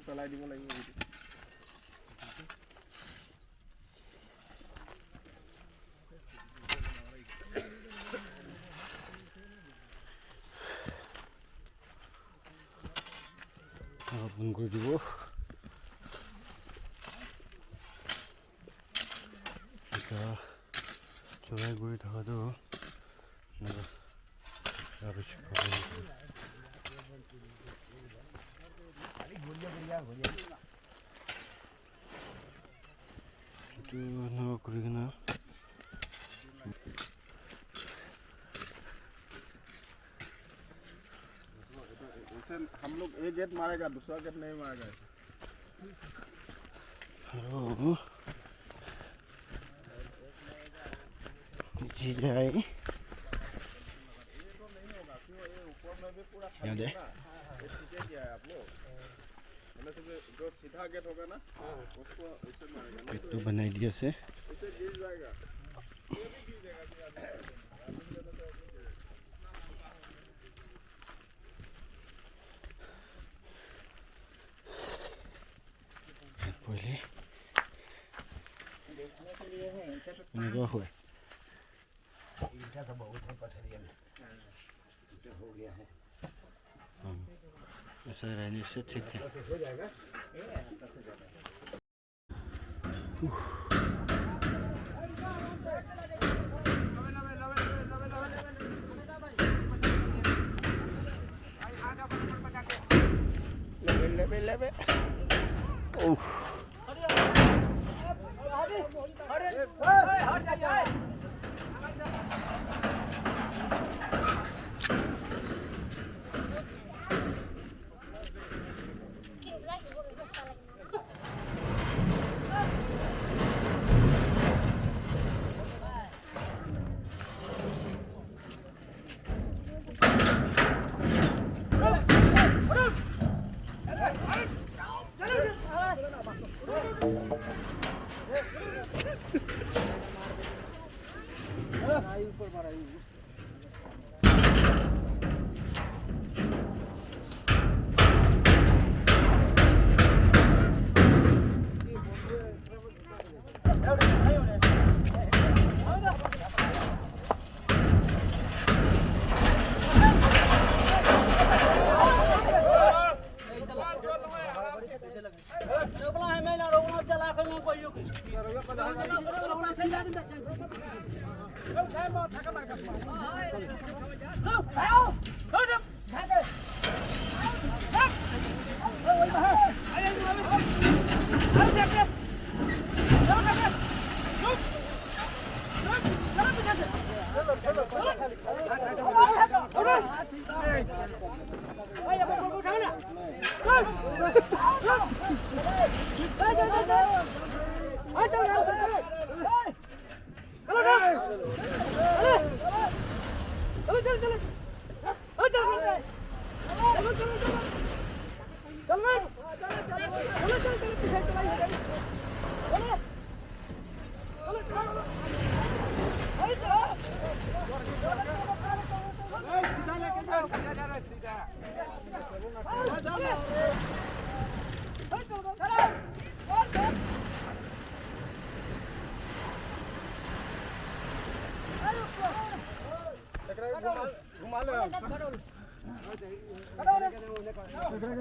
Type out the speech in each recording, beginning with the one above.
পেলাই দিব লাগিব বন্ধ কৰি দিব এতিয়া চৰাই গৈ থকাটো কৰি কিনা हम लोग एक गेट मारेगा दूसरा गेट नहीं मारेगा जी जाए जो सीधा गेट होगा ना उसको ऐसे मारेगा गेट तो बनाई दिया से इसे गिर जाएगा पहले निगाह हुआ इनका तो बहुत है पथरिया में हो गया है ऐसा रहने से ठीक है हो जाएगा ले ओह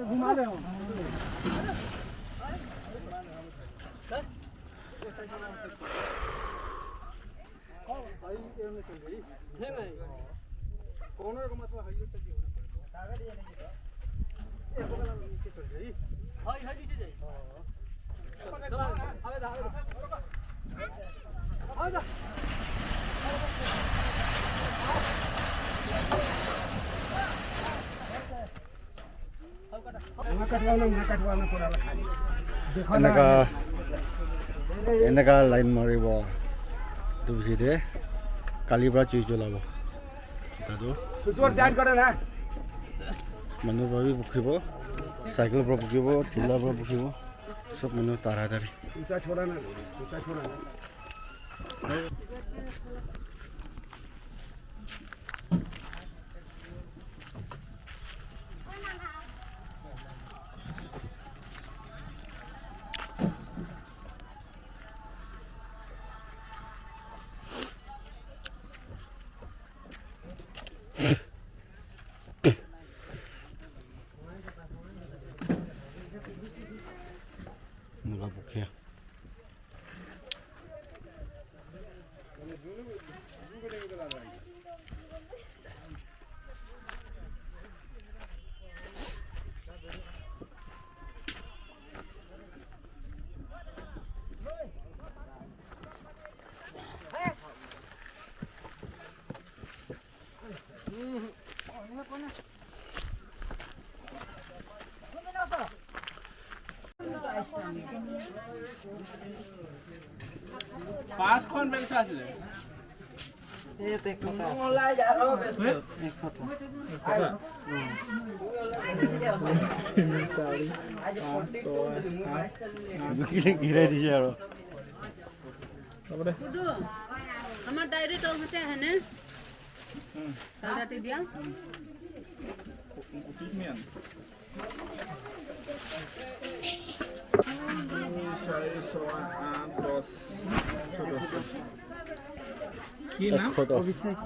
घुमा ले कौन को मतलब हाईवे चल गई कागज ये नहीं ये बगल में नीचे चल गई हां हां नीचे जाई चलो आवे धा आ जा कटवाना पड़ा खाली এনেকা লাইন মাৰিব দুবিধে কালিৰ পৰা চুই জ্বলাব দাদু মানুহ ভাবি পকিব চাইকেলৰ পৰা পকিব ঠিলাৰ পৰা পকিব চব মানুহ তাড়াতাড়ি 볼게요. পাঁচখন বেলচা আছিলে ঘিৰাই দিছে আৰু আমার ডায়েরি তোর হাতে আছে না কালরাতে দিয়া কি নাম অভিষেক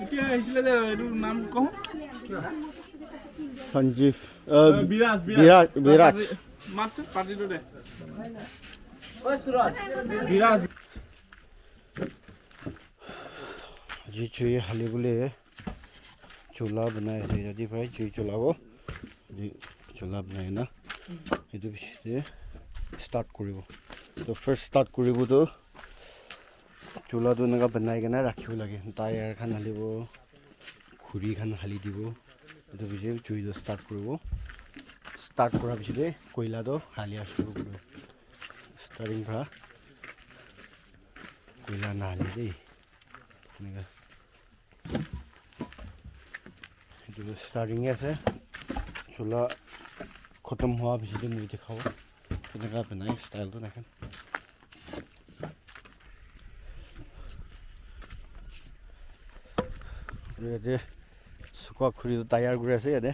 এতিয়া আহিছিলে যে এইটো নাম কওঁ সঞ্জীৱ বিৰাজ মাতছে পাৰ্টিটো দে বিৰাজ जी चुई हाली बोले चूल्हा बनाए थे यदि भाई चुई चलाओ जी चूल्हा बनाए ना ये तो पीछे स्टार्ट करिबो तो फर्स्ट स्टार्ट करिबो तो चूल्हा तो नगा बनाए के ना राखिबो लागे टायर खान हालिबो खुरी खान हाली दिबो तो पीछे चुई तो स्टार्ट करिबो स्टार्ट करा पीछे कोयला तो हालिया शुरू करिबो स्टार्टिंग भा कोयला ना हाली दे नगा जो स्टार्टिंग है चूल्हा खत्म हुआ पीछे मुझे दिखाओ कितना बनाए स्टाइल तो देखें ये सुखा खुरी तो तैयार कर আছে ইয়াতে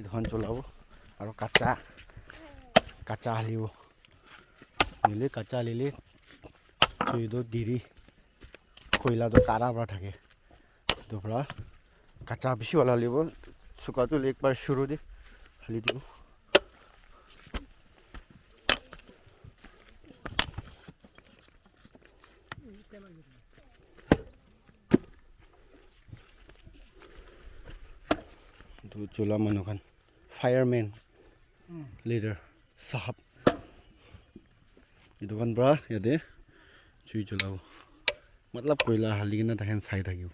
ইধন চলাব আৰু কাঁচা হালিব নিলে কাঁচা লিলে চুইটো দিৰি কয়লাটো কাৰা পৰা থাকে তো পৰা কাঁচা বেছি ওলা লিব শুকাটো একবাৰ শুরু দি হালি দিব तो चूल्हा मनोखान फायरमैन लीडर साहब ये दुकान बड़ा यादे चुई चलाओ मतलब कोयला हाली के ना तहन साइड থাকিব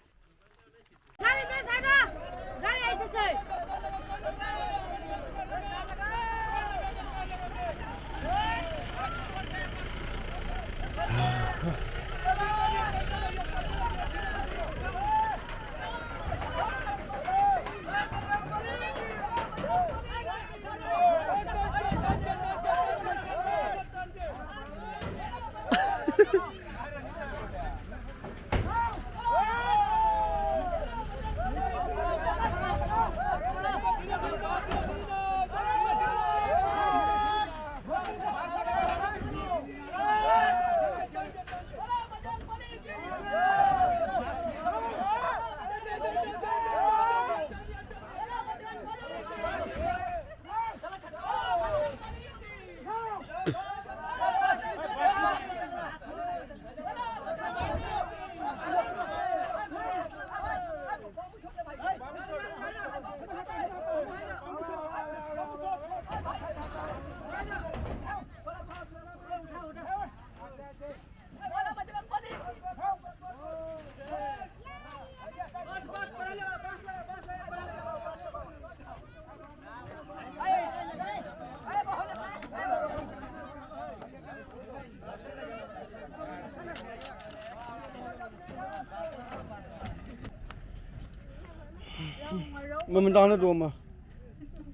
mình đang nó đồ mà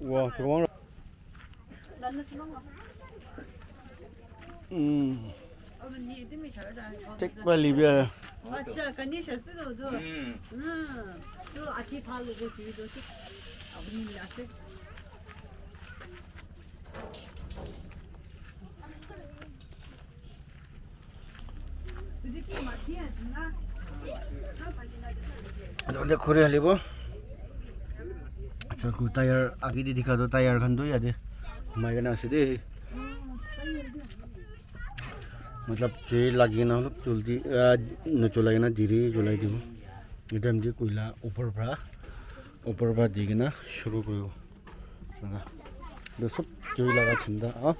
wow cái món chắc phải lý bia अच्छा कनी शस्त्र दो तो तो आखी फाल को चीज दो Ada khore halibo. Acha ku tayar agi di dikha do tayar khan do yade. Mai gana ase de. मतलब जे लगी ना मतलब चलती न चलाए ना धीरे चलाई दी एकदम दी कोयला ऊपर भरा दी ना शुरू करो ना तो सब जो लगा चिंता हाँ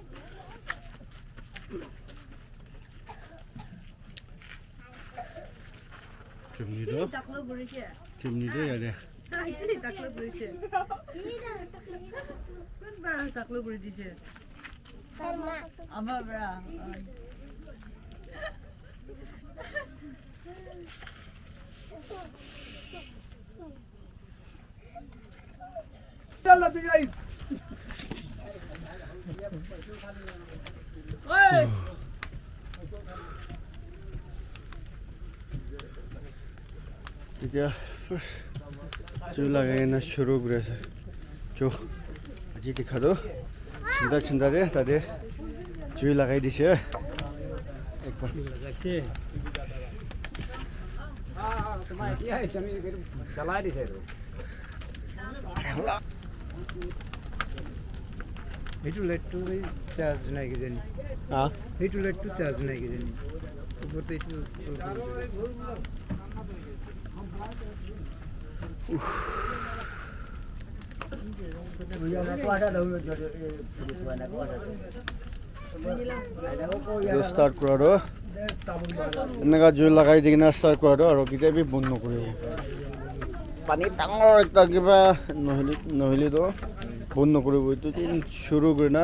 चिमनी दो यार दे चलो तू जाई ओए ठीक है जो लगाए ना शुरू करे से जो अजी दिखा दो चिंता दे तादे जो लगाई दी से एक बार हां तुम्हारे क्या है समय चला दी है It will lead to the charge na ki jani. हाँ It will lead to charge na ki jani. ऊपर तो it will. जो स्टार्ट करा दो इनका जो लगाई दी ना स्टार्ट करा दो और किधर भी बंद न करो पानी डांगर एक किबा नहली तो बंद न करो तो शुरू करना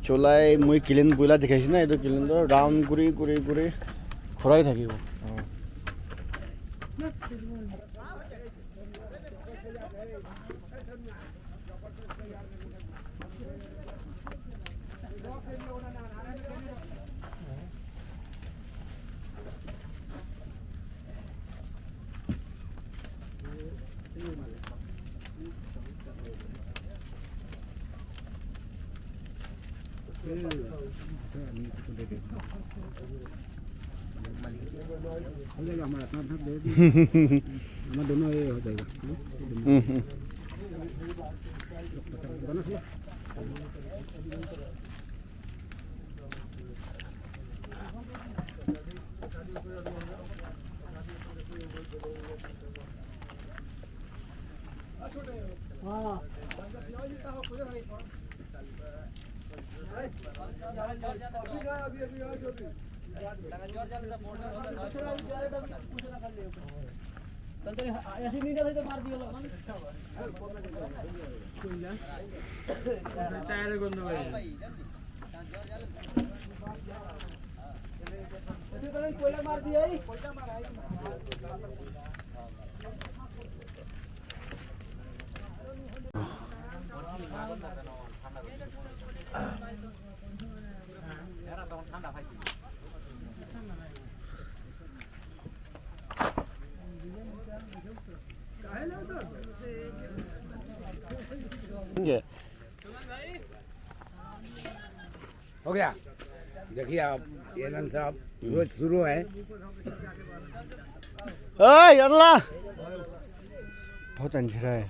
चलाई मैं किलेन बोला दिखाई ना ये किलेन तो राउंड करी खराई থাকিব हमारा दोनों ये हो जाएगा हाँ ऐसे नहीं कर तो मार दियो लोग टायर गंदा है ऐसे तो कोयला मार दिया है कोयला मारा है हो गया देखिए आप ये नन साहब रोज शुरू है अल्लाह बहुत अंधेरा है